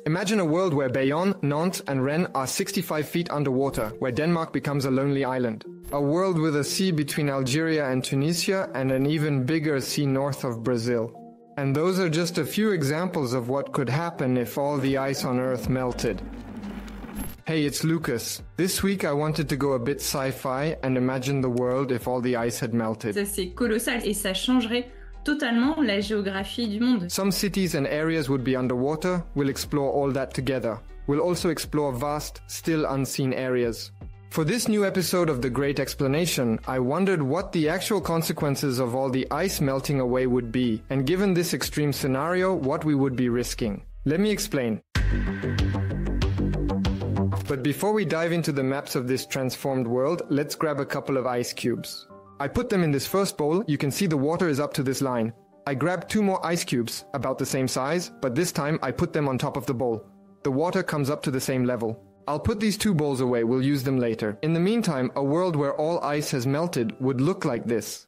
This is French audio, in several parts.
Imagine a world where Bayonne, Nantes and Rennes are 65 feet underwater, where Denmark becomes a lonely island. A world with a sea between Algeria and Tunisia and an even bigger sea north of Brazil. And those are just a few examples of what could happen if all the ice on Earth melted. Hey, it's Lucas. This week I wanted to go a bit sci-fi and imagine the world if all the ice had melted. Ça, c'est colossal et ça changerait totalement la géographie du monde. Some cities and areas would be underwater. We'll explore all that together. We'll also explore vast, still unseen areas. For this new episode of The Great Explanation, I wondered what the actual consequences of all the ice melting away would be, and given this extreme scenario, what we would be risking. Let me explain. But before we dive into the maps of this transformed world, let's grab a couple of ice cubes. I put them in this first bowl. You can see the water is up to this line. I grabbed 2 more ice cubes, about the same size, but this time I put them on top of the bowl. The water comes up to the same level. I'll put these 2 bowls away, we'll use them later. In the meantime, a world where all ice has melted would look like this.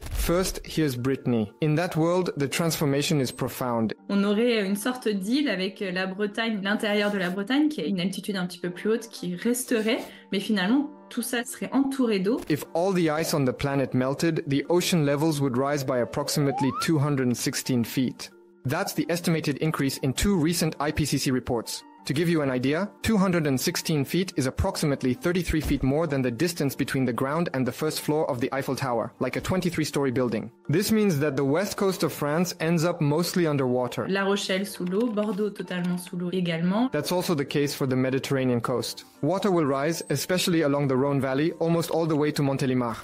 First, here's Brittany. In that world, the transformation is profound. On aurait une sorte d'île avec la Bretagne, l'intérieur de la Bretagne, qui a une altitude un petit peu plus haute, qui resterait, mais finalement, tout ça serait entouré d'eau. If all the ice on the planet melted, the ocean levels would rise by approximately 216 feet. That's the estimated increase in 2 recent IPCC reports. To give you an idea, 216 feet is approximately 33 feet more than the distance between the ground and the first floor of the Eiffel Tower, like a 23-story building. This means that the west coast of France ends up mostly underwater. La Rochelle sous l'eau, Bordeaux totalement sous l'eau également. That's also the case for the Mediterranean coast. Water will rise, especially along the Rhône Valley, almost all the way to Montélimar.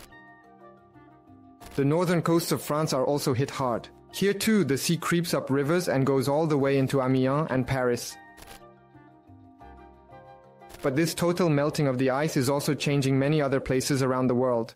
The northern coasts of France are also hit hard. Here too, the sea creeps up rivers and goes all the way into Amiens and Paris. But this total melting of the ice is also changing many other places around the world.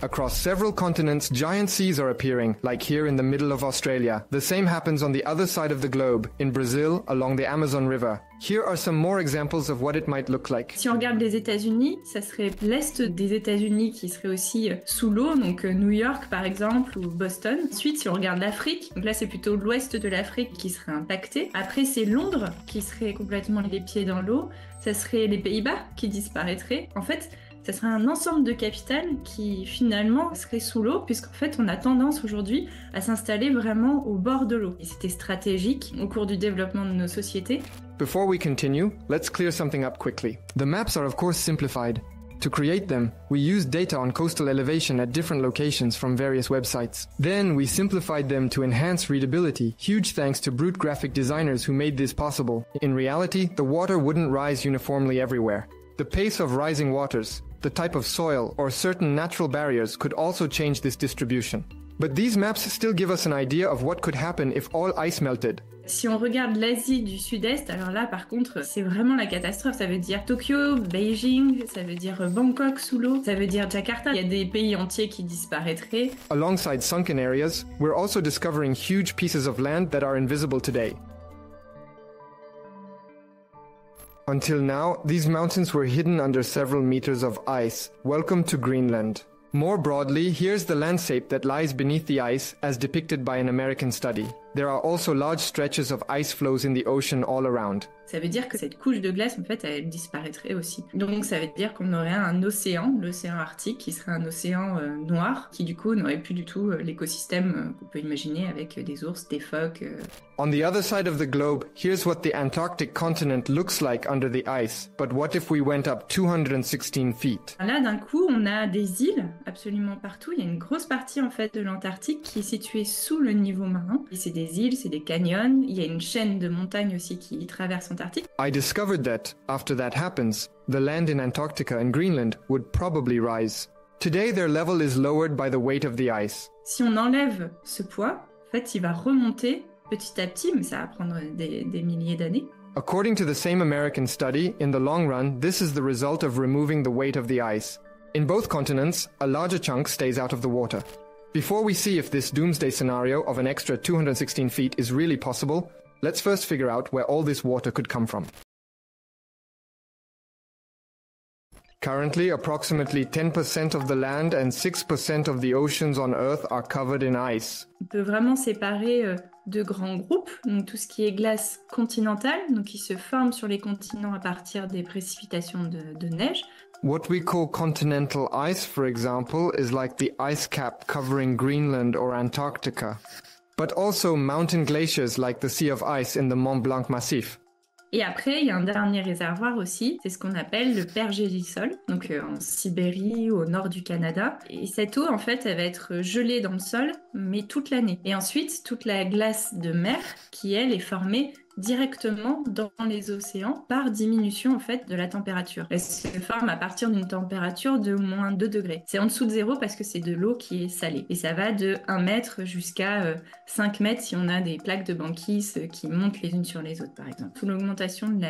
Across several continents, giant seas are appearing, like here in the middle of Australia. The same happens on the other side of the globe, in Brazil, along the Amazon River. Here are some more examples of what it might look like. Si on regarde les États-Unis, ça serait l'est des États-Unis qui serait aussi sous l'eau, donc New York par exemple ou Boston. Ensuite, si on regarde l'Afrique, donc là c'est plutôt l'ouest de l'Afrique qui serait impacté. Après, c'est Londres qui serait complètement les pieds dans l'eau. Ça serait les Pays-Bas qui disparaîtraient. En fait, ça serait un ensemble de capitales qui finalement serait sous l'eau, puisqu'en fait on a tendance aujourd'hui à s'installer vraiment au bord de l'eau. Et c'était stratégique au cours du développement de nos sociétés. Before we continue, let's clear something up quickly. The maps are of course simplified. To create them, we used data on coastal elevation at different locations from various websites. Then we simplified them to enhance readability, huge thanks to Brut graphic designers who made this possible. In reality, the water wouldn't rise uniformly everywhere. The pace of rising waters, the type of soil, or certain natural barriers could also change this distribution. But these maps still give us an idea of what could happen if all ice melted. Si on regarde l'Asie du Sud-Est, alors là par contre c'est vraiment la catastrophe. Ça veut dire Tokyo, Beijing, ça veut dire Bangkok sous l'eau, ça veut dire Jakarta. Il y a des pays entiers qui disparaîtraient. Alongside sunken areas, we're also discovering huge pieces of land that are invisible today. Until now, these mountains were hidden under several meters of ice. Welcome to Greenland. More broadly, here's the landscape that lies beneath the ice as depicted by an American study. There are also large stretches of ice floes in the ocean all around. Ça veut dire que cette couche de glace, en fait, elle disparaîtrait aussi. Donc ça veut dire qu'on aurait un océan, l'océan Arctique, qui serait un océan noir, qui du coup n'aurait plus du tout l'écosystème qu'on peut imaginer avec des ours, des phoques. On the other side of the globe, here's what the Antarctic continent looks like under the ice. But what if we went up 216 feet? Là, d'un coup, on a des îles absolument partout. Il y a une grosse partie en fait de l'Antarctique qui est située sous le niveau marin. Et c'est des îles, c'est des canyons. Il y a une chaîne de montagnes aussi qui traverse l'Antarctique. I discovered that, after that happens, the land in Antarctica and Greenland would probably rise. Today their level is lowered by the weight of the ice. Si on enlève ce poids, en fait, il va remonter petit à petit, mais ça va prendre des milliers d'années. According to the same American study, in the long run, this is the result of removing the weight of the ice. In both continents, a larger chunk stays out of the water. Before we see if this doomsday scenario of an extra 216 feet is really possible, let's first figure out where all this water could come from. Currently, approximately 10% of the land and 6% of the oceans on Earth are covered in ice. On peut vraiment séparer deux grands groupes, donc tout ce qui est glace continentale, donc qui se forme sur les continents à partir des précipitations de neige. What we call continental ice, for example, is like the ice cap covering Greenland or Antarctica. But also mountain glaciers like the Sea of Ice in the Mont Blanc Massif. Et après, il y a un dernier réservoir aussi, c'est ce qu'on appelle le pergélisol, donc en Sibérie, au nord du Canada. Et cette eau, en fait, elle va être gelée dans le sol, mais toute l'année. Et ensuite, toute la glace de mer, qui, elle, est formée directement dans les océans par diminution en fait de la température. Elle se forme à partir d'une température de moins 2 degrés. C'est en dessous de zéro parce que c'est de l'eau qui est salée. Et ça va de 1 mètre jusqu'à 5 mètres si on a des plaques de banquise qui montent les unes sur les autres par exemple. Sous l'augmentation de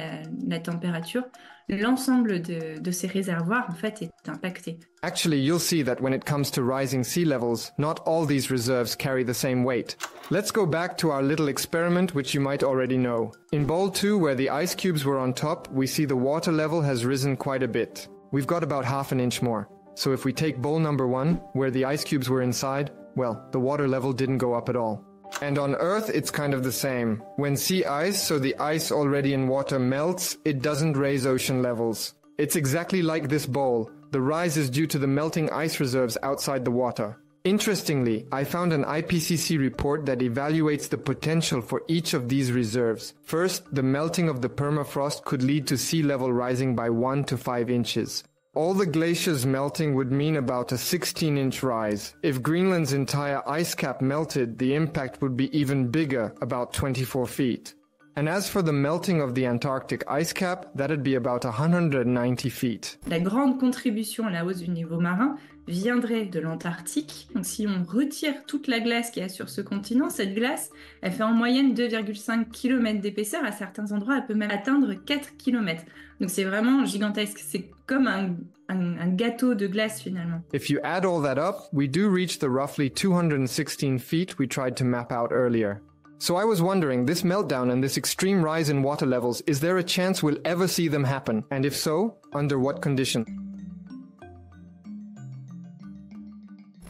la température, l'ensemble de ces réservoirs en fait est impacté. Actually, you'll see that when it comes to rising sea levels, not all these reserves carry the same weight. Let's go back to our little experiment which you might already know. In bowl 2, where the ice cubes were on top, we see the water level has risen quite a bit. We've got about half an inch more. So if we take bowl number 1, where the ice cubes were inside, well, the water level didn't go up at all. And on Earth, it's kind of the same. When sea ice, so the ice already in water melts, it doesn't raise ocean levels. It's exactly like this bowl. The rise is due to the melting ice reserves outside the water. Interestingly, I found an IPCC report that evaluates the potential for each of these reserves. First, the melting of the permafrost could lead to sea level rising by 1 to 5 inches. All the glaciers melting would mean about a 16-inch rise. If Greenland's entire ice cap melted, the impact would be even bigger, about 24 feet. And as for the melting of the Antarctic ice cap, that'd be about 190 feet. La grande contribution à la hausse du niveau marin viendrait de l'Antarctique. Donc si on retire toute la glace qu'il y a sur ce continent, cette glace, elle fait en moyenne 2,5 km d'épaisseur. À certains endroits, elle peut même atteindre 4 km. Donc c'est vraiment gigantesque. C'est comme un gâteau de glace finalement. If you add all that up, we do reach the roughly 216 feet we tried to map out earlier. So I was wondering, this meltdown and this extreme rise in water levels, is there a chance we'll ever see them happen? And if so, under what conditions?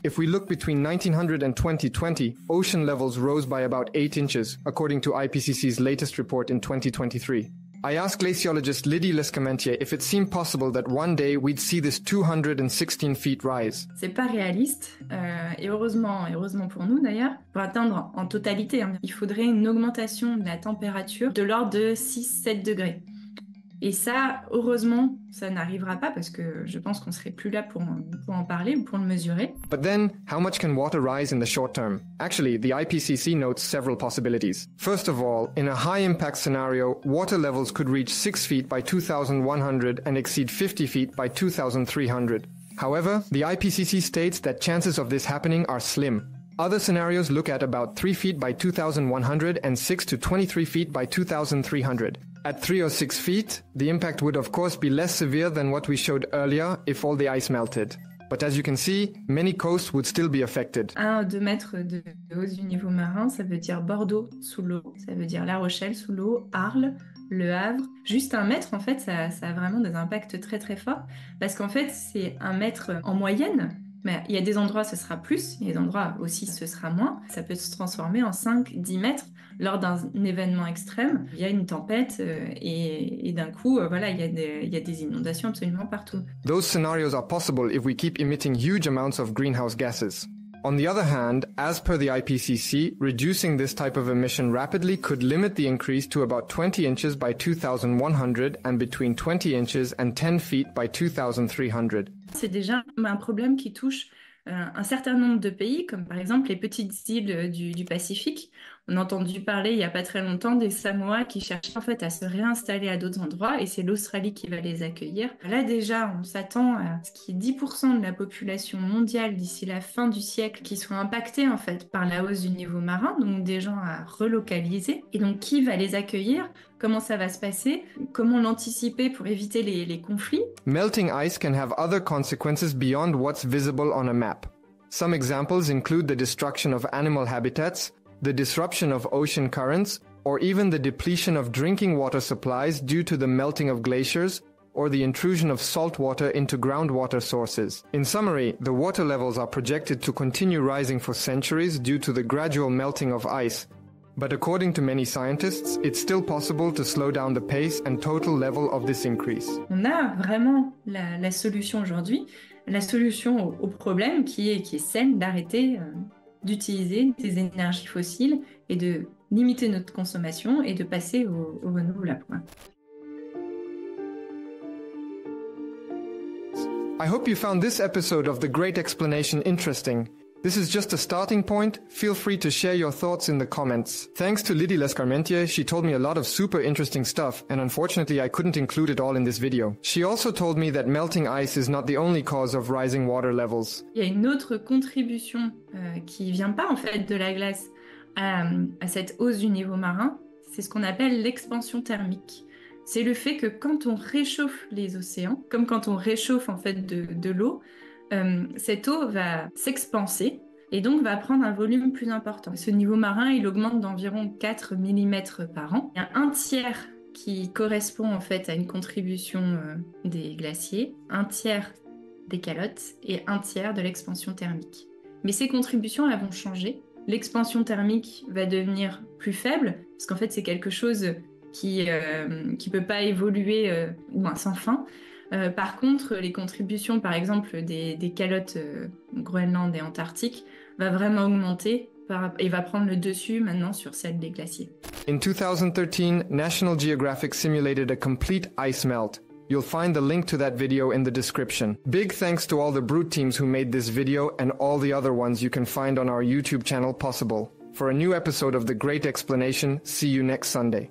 If we look between 1900 and 2020, ocean levels rose by about 8 inches, according to IPCC's latest report in 2023. I asked glaciologist Lydie Lescamentier if it seemed possible that one day we'd see this 216 feet rise. C'est pas réaliste, et heureusement pour nous d'ailleurs, pour atteindre en totalité, il faudrait une augmentation de la température de l'ordre de 6-7 degrés. Et ça, heureusement, ça n'arrivera pas parce que je pense qu'on serait plus là pour en parler ou pour le mesurer. But then, how much can water rise in the short term? Actually, the IPCC notes several possibilities. First of all, in a high-impact scenario, water levels could reach 6 feet by 2100 and exceed 50 feet by 2300. However, the IPCC states that chances of this happening are slim. Other scenarios look at about 3 feet by 2100 and 6 to 23 feet by 2300. At 3 or 6 feet, the impact would of course be less severe than what we showed earlier if all the ice melted. But as you can see, many coasts would still be affected. 1 à 2 mètres de hausse du niveau marin, ça veut dire Bordeaux sous l'eau, ça veut dire La Rochelle sous l'eau, Arles, Le Havre. Juste 1 mètre, en fait, ça a vraiment des impacts très très forts. Parce qu'en fait, c'est 1 mètre en moyenne. Mais il y a des endroits, ce sera plus, il y a des endroits aussi, ce sera moins. Ça peut se transformer en 5-10 mètres lors d'un événement extrême. Il y a une tempête et d'un coup, voilà, il y a des inondations absolument partout. Those scenarios are possible if we keep emitting huge amounts of greenhouse gases. On the other hand, as per the IPCC, reducing this type of emission rapidly could limit the increase to about 20 inches by 2100 and between 20 inches and 10 feet by 2300. C'est déjà un problème qui touche un certain nombre de pays, comme par exemple les petites îles du Pacifique. On a entendu parler il n'y a pas très longtemps des Samoa qui cherchent en fait à se réinstaller à d'autres endroits et c'est l'Australie qui va les accueillir. Là déjà, on s'attend à ce qu'il y ait 10% de la population mondiale d'ici la fin du siècle qui soit impactée en fait par la hausse du niveau marin, donc des gens à relocaliser. Et donc qui va les accueillir? Comment ça va se passer? Comment l'anticiper pour éviter les conflits? Melting ice can have other consequences beyond what's visible on a map. Some examples include the destruction of animal habitats, the disruption of ocean currents, or even the depletion of drinking water supplies due to the melting of glaciers, or the intrusion of salt water into groundwater sources. In summary, the water levels are projected to continue rising for centuries due to the gradual melting of ice. But according to many scientists, it's still possible to slow down the pace and total level of this increase. On a vraiment la solution aujourd'hui, la solution au problème qui est celle d'arrêter d'utiliser des énergies fossiles et de limiter notre consommation et de passer au renouvelable. I hope you found this episode of The Great Explanation interesting. This is just a starting point. Feel free to share your thoughts in the comments. Thanks to Lydie Lescarmentier, she told me a lot of super interesting stuff, and unfortunately I couldn't include it all in this video. She also told me that melting ice is not the only cause of rising water levels. Il y a une autre contribution qui vient pas en fait de la glace à cette hausse du niveau marin, c'est ce qu'on appelle l'expansion thermique. C'est le fait que quand on réchauffe les océans, comme quand on réchauffe en fait de l'eau, cette eau va s'expanser et donc va prendre un volume plus important. Ce niveau marin, il augmente d'environ 4 mm par an. Il y a un tiers qui correspond en fait à une contribution des glaciers, un tiers des calottes et un tiers de l'expansion thermique. Mais ces contributions, elles vont changer. L'expansion thermique va devenir plus faible, parce qu'en fait c'est quelque chose qui peut pas évoluer sans fin. Par contre, les contributions, par exemple, des calottes Groenland et Antarctique, va vraiment augmenter et va prendre le dessus maintenant sur celle des glaciers. In 2013, National Geographic simulated a complete ice melt. You'll find the link to that video in the description. Big thanks to all the Brut teams who made this video and all the other ones you can find on our YouTube channel possible. For a new episode of The Great Explanation, see you next Sunday.